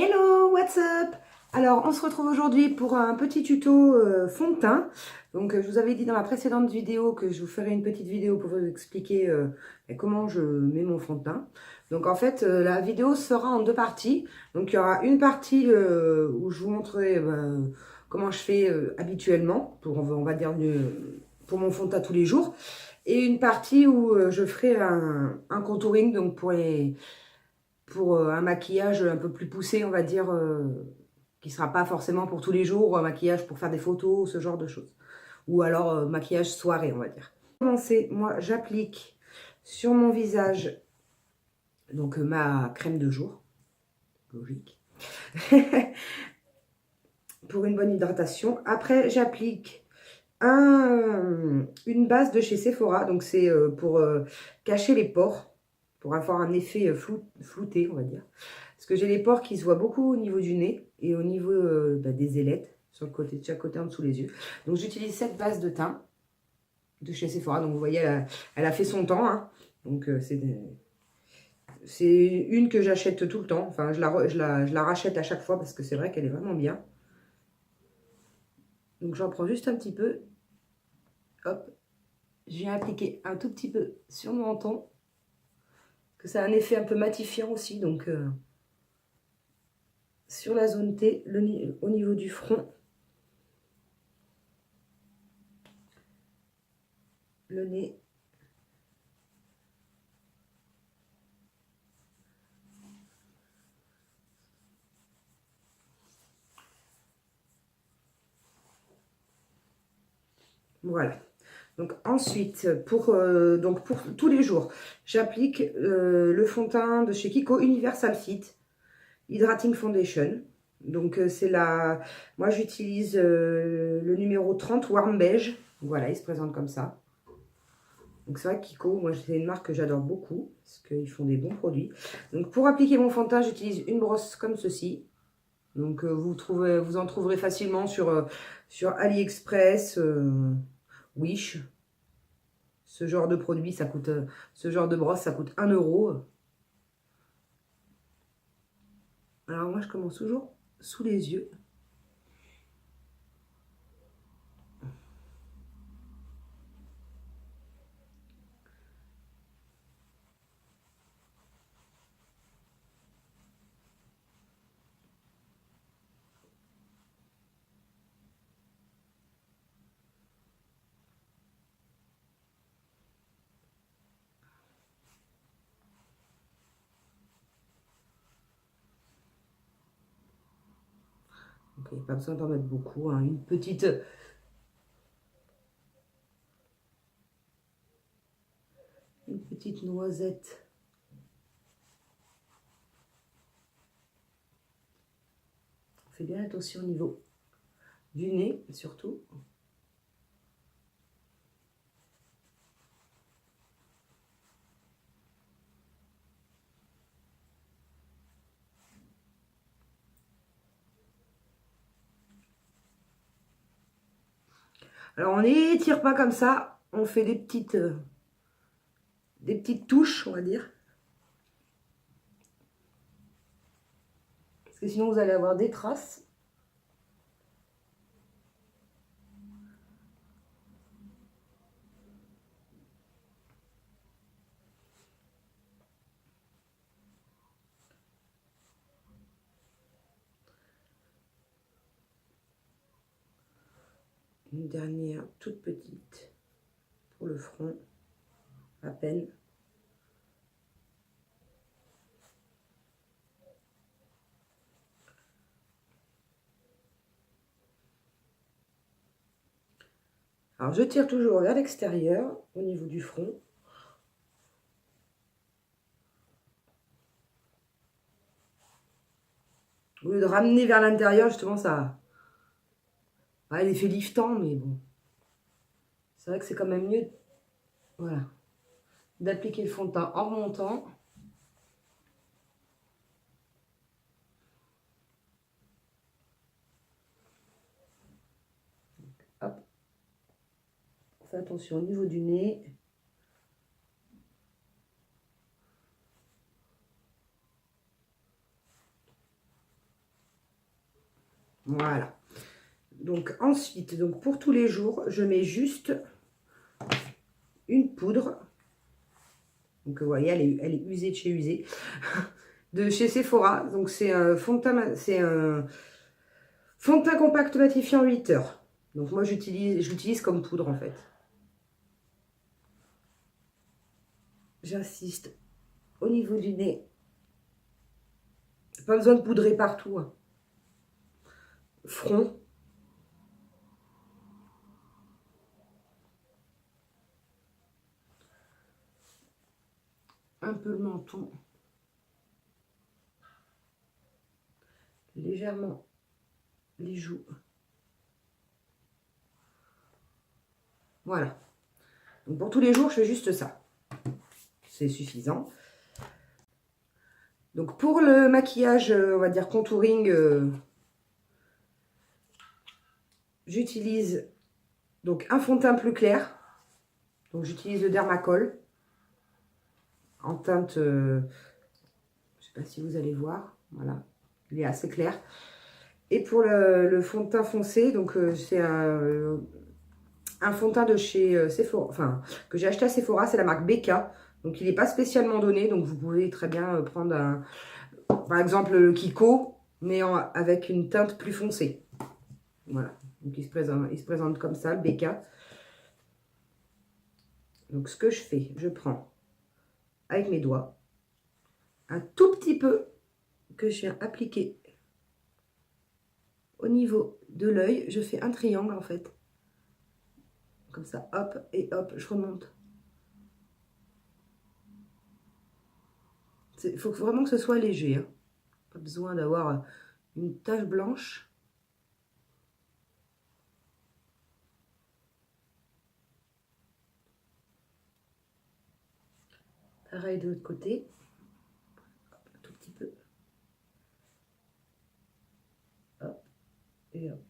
Hello, what's up? Alors, on se retrouve aujourd'hui pour un petit tuto fond de teint. Donc, je vous avais dit dans la précédente vidéo que je vous ferai une petite vidéo pour vous expliquer comment je mets mon fond de teint. Donc, en fait, la vidéo sera en deux parties. Donc, il y aura une partie où je vous montrerai comment je fais habituellement, pour, on va dire, pour mon fond de teint tous les jours. Et une partie où je ferai un contouring, donc pour un maquillage un peu plus poussé, on va dire, qui ne sera pas forcément pour tous les jours, ou un maquillage pour faire des photos, ce genre de choses. Ou alors maquillage soirée, on va dire. Pour commencer, moi, j'applique sur mon visage donc ma crème de jour, logique, pour une bonne hydratation. Après, j'applique une base de chez Sephora, donc c'est pour cacher les pores, pour avoir un effet flouté, on va dire. Parce que j'ai les pores qui se voient beaucoup au niveau du nez et au niveau des ailettes, sur le côté, de chaque côté en dessous les yeux. Donc j'utilise cette base de teint de chez Sephora. Donc vous voyez, elle a fait son temps. Hein. Donc c'est une que j'achète tout le temps. Enfin, je la rachète à chaque fois parce que c'est vrai qu'elle est vraiment bien. Donc j'en prends juste un petit peu. Hop. Je viens appliquer un tout petit peu sur mon menton. Que ça a un effet un peu matifiant aussi. Donc sur la zone T, au niveau du front. Le nez. Voilà. Donc ensuite, pour tous les jours, j'applique le fond de teint de chez Kiko Universal Fit Hydrating Foundation. Donc c'est la... Moi j'utilise le numéro 30 Warm Beige. Voilà, il se présente comme ça. Donc c'est vrai que Kiko, moi c'est une marque que j'adore beaucoup parce qu'ils font des bons produits. Donc pour appliquer mon fond de teint, j'utilise une brosse comme ceci. Donc vous en trouverez facilement sur AliExpress, Wish. Ce genre de produit, ça coûte, ce genre de brosse, ça coûte 1 euro. Alors moi, je commence toujours sous les yeux. Donc, il n'y a pas besoin d'en mettre beaucoup. Hein. Une petite noisette. On fait bien attention au niveau du nez, surtout. Alors, on n'étire pas comme ça. On fait des petites touches, on va dire. Parce que sinon, vous allez avoir des traces. Une dernière toute petite pour le front, à peine. Alors, je tire toujours vers l'extérieur, au niveau du front. Au lieu de ramener vers l'intérieur, justement, ça... Ouais, l'effet liftant, mais bon. C'est vrai que c'est quand même mieux, voilà, d'appliquer le fond de teint en remontant. Hop. On fait attention au niveau du nez. Voilà. Donc ensuite, donc pour tous les jours, je mets juste une poudre. Donc vous voyez, elle est usée de chez usée. De chez Sephora. Donc c'est un fond de teint compact matifiant 8 heures. Donc moi j'utilise comme poudre en fait. J'insiste au niveau du nez. Pas besoin de poudrer partout, hein. Front. Un peu le menton. Légèrement les joues. Voilà. Donc pour tous les jours, je fais juste ça. C'est suffisant. Donc pour le maquillage, on va dire contouring, j'utilise donc un fond de teint plus clair. Donc j'utilise le Dermacol en teinte, je ne sais pas si vous allez voir, voilà, il est assez clair. Et pour le fond de teint foncé, donc c'est un fond de teint de chez Sephora, enfin que j'ai acheté à Sephora, c'est la marque Becca. Donc il n'est pas spécialement donné, donc vous pouvez très bien prendre par exemple le Kiko, mais avec une teinte plus foncée. Voilà, donc il se présente comme ça, le Becca. Donc ce que je fais, je prends avec mes doigts un tout petit peu que je viens appliquer au niveau de l'œil. Je fais un triangle en fait. Comme ça, hop, et hop, je remonte. Il faut vraiment que ce soit léger, hein. Pas besoin d'avoir une tache blanche. Pareil de l'autre côté. Hop, un tout petit peu. Hop, et hop.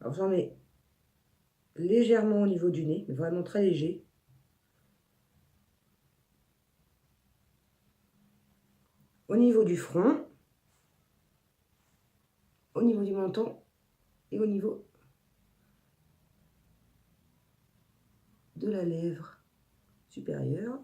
Alors j'en mets légèrement au niveau du nez, mais vraiment très léger. Au niveau du front, au niveau du menton et au niveau de la lèvre supérieure.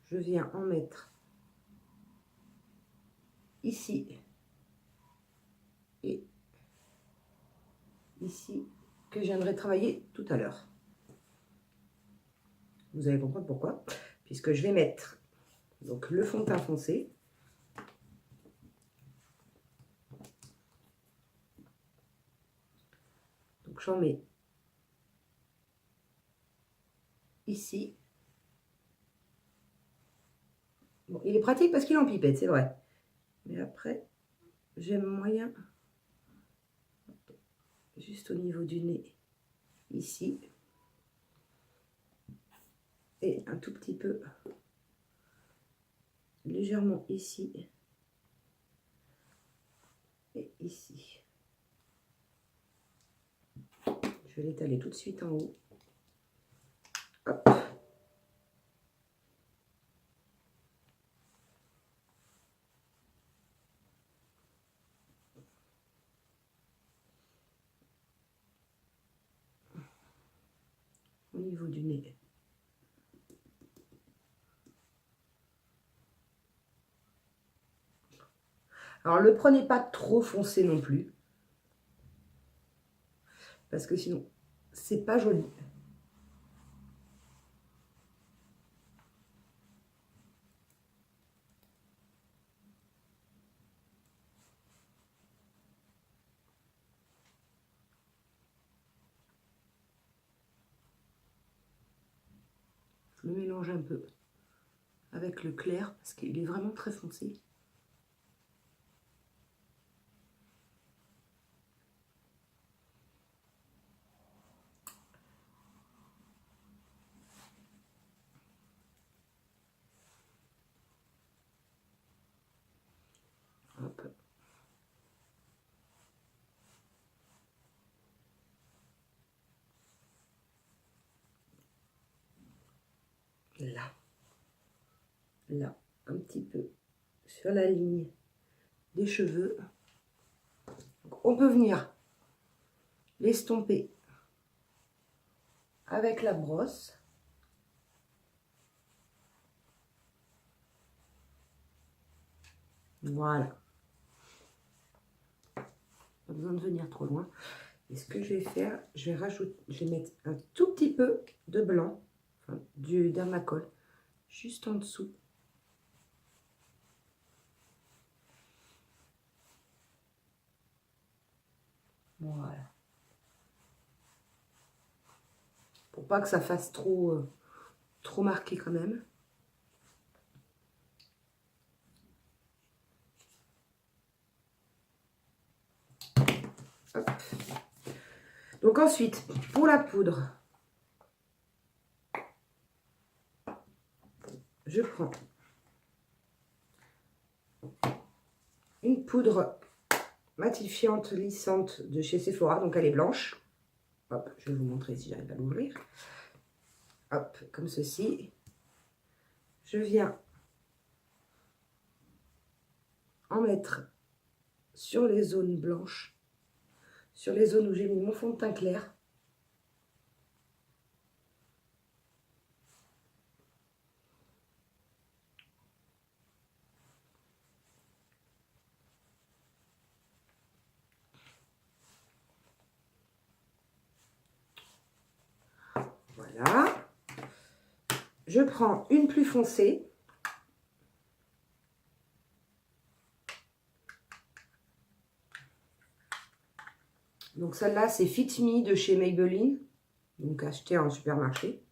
Je viens en mettre ici et ici, que je viendrai travailler tout à l'heure. Vous allez comprendre pourquoi. Puisque je vais mettre donc le fond de teint foncé. Donc j'en mets ici. Bon, il est pratique parce qu'il est en pipette, c'est vrai. Mais après, j'aime moyen juste au niveau du nez, ici. Et un tout petit peu, légèrement ici. Et ici. Je vais l'étaler tout de suite en haut. Hop. Au niveau du nez. Alors, ne le prenez pas trop foncé non plus. Parce que sinon, c'est pas joli. Je le mélange un peu. avec le clair parce qu'il est vraiment très foncé. Hop. Là, un petit peu sur la ligne des cheveux. Donc, on peut venir l'estomper avec la brosse. Voilà. Pas besoin de venir trop loin. Et ce que je vais faire, je vais mettre un tout petit peu de blanc, enfin, du Dermacol, juste en dessous. Voilà. Pour pas que ça fasse trop marqué quand même. Hop. Donc ensuite, pour la poudre, je prends une poudre matifiante lissante de chez Sephora, donc elle est blanche. Hop, je vais vous montrer si j'arrive à l'ouvrir. Hop, comme ceci. Je viens en mettre sur les zones blanches, sur les zones où j'ai mis mon fond de teint clair. Voilà. Je prends une plus foncée. Donc celle-là, c'est Fit Me de chez Maybelline. Donc acheté en supermarché.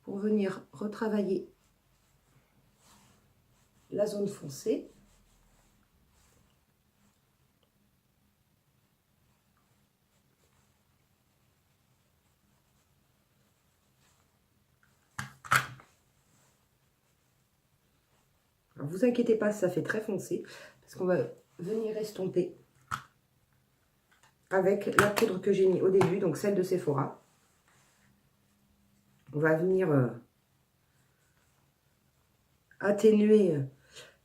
Pour venir retravailler la zone foncée. Alors, vous inquiétez pas, ça fait très foncé, parce qu'on va venir estomper avec la poudre que j'ai mis au début, donc celle de Sephora. On va venir atténuer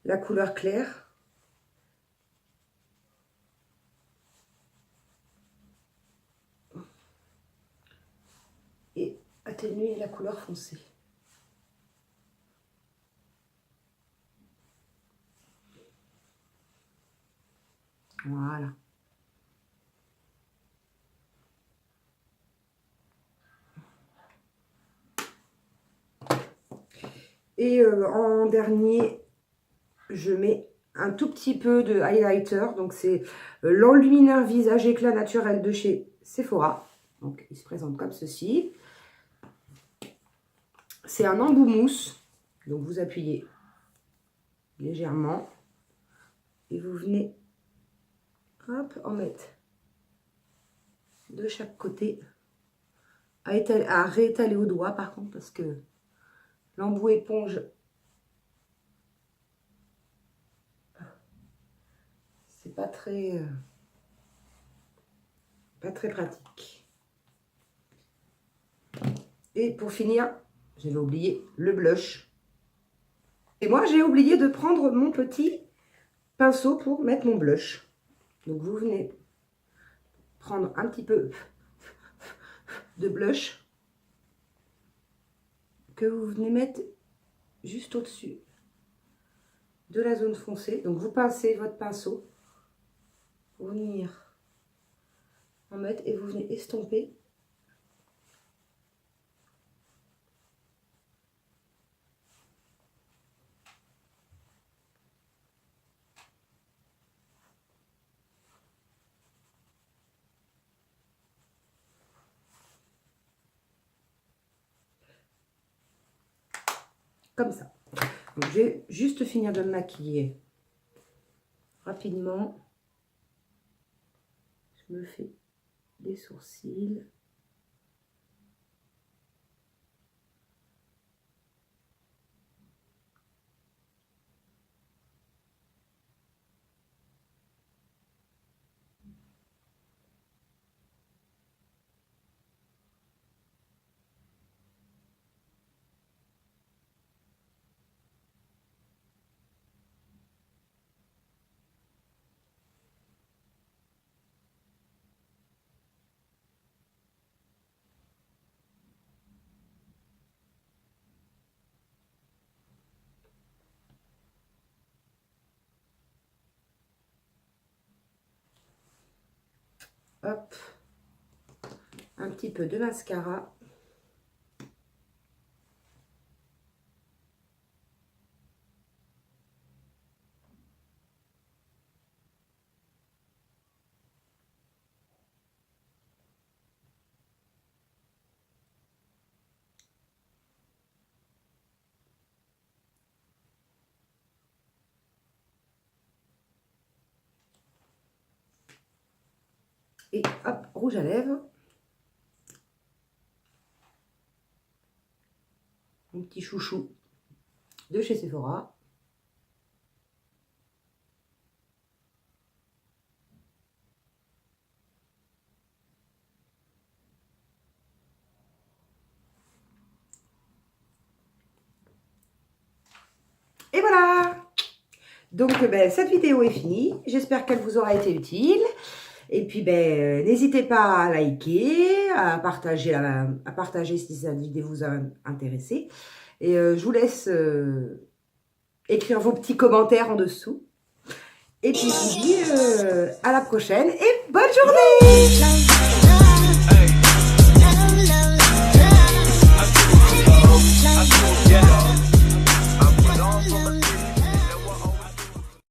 la couleur claire. Et atténuer la couleur foncée. Voilà. Et en dernier, je mets un tout petit peu de highlighter. Donc c'est l'enlumineur visage éclat naturel de chez Sephora. Donc il se présente comme ceci. C'est un embout mousse. Donc vous appuyez légèrement. Et vous venez hop, en mettre de chaque côté. À réétaler au doigt par contre, parce que l'embout éponge, c'est pas très pratique. Et pour finir, j'avais oublié le blush. Et moi, j'ai oublié de prendre mon petit pinceau pour mettre mon blush. Donc, vous venez prendre un petit peu de blush que vous venez mettre juste au-dessus de la zone foncée. Donc, vous pincez votre pinceau pour venir en mettre et vous venez estomper. comme ça. Donc, je vais juste finir de me maquiller rapidement. Je me fais des sourcils. Hop, un petit peu de mascara. Et hop, rouge à lèvres. Mon petit chouchou de chez Sephora. Et voilà! Donc, cette vidéo est finie. J'espère qu'elle vous aura été utile. Et puis, n'hésitez pas à liker, à partager si cette vidéo vous a intéressé. Et je vous laisse écrire vos petits commentaires en dessous. Et puis, je vous dis à la prochaine et bonne journée!